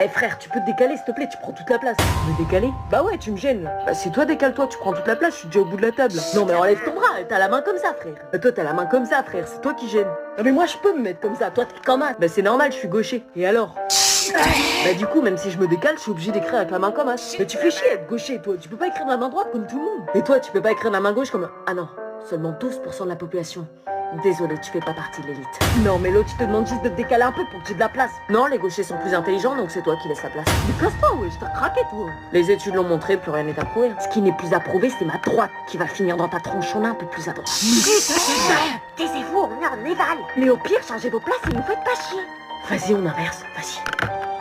Eh frère, tu peux te décaler s'il te plaît, tu prends toute la place. Me décaler? Bah ouais, tu me gênes là. Bah c'est toi, décale-toi, tu prends toute la place, je suis déjà au bout de la table. Non mais enlève ton bras, t'as la main comme ça frère. Toi t'as la main comme ça frère, c'est toi qui gêne. Non mais moi je peux me mettre comme ça, toi t'es comme un. Bah c'est normal, je suis gaucher. Et alors? Bah du coup, même si je me décale, je suis obligé d'écrire avec la main comme as. Mais tu fais chier être gaucher toi, tu peux pas écrire de la main droite comme tout le monde. Et toi, tu peux pas écrire de la main gauche comme... Ah non, seulement 12% de la population. Désolé, tu fais pas partie de l'élite. Non mais l'autre, tu te demande juste de te décaler un peu pour que j'ai de la place. Non, les gauchers sont plus intelligents, donc c'est toi qui laisses la place. Mais casse-toi, ouais, je t'ai craqué toi. Les études l'ont montré, plus rien n'est approuvé. Ce qui n'est plus approuvé, c'est ma droite qui va finir dans ta tronche, on est un peu plus à droite. Taisez-vous, on est en éval. Mais au pire, changez vos places et ne faites pas chier. Vas-y, on inverse, vas-y.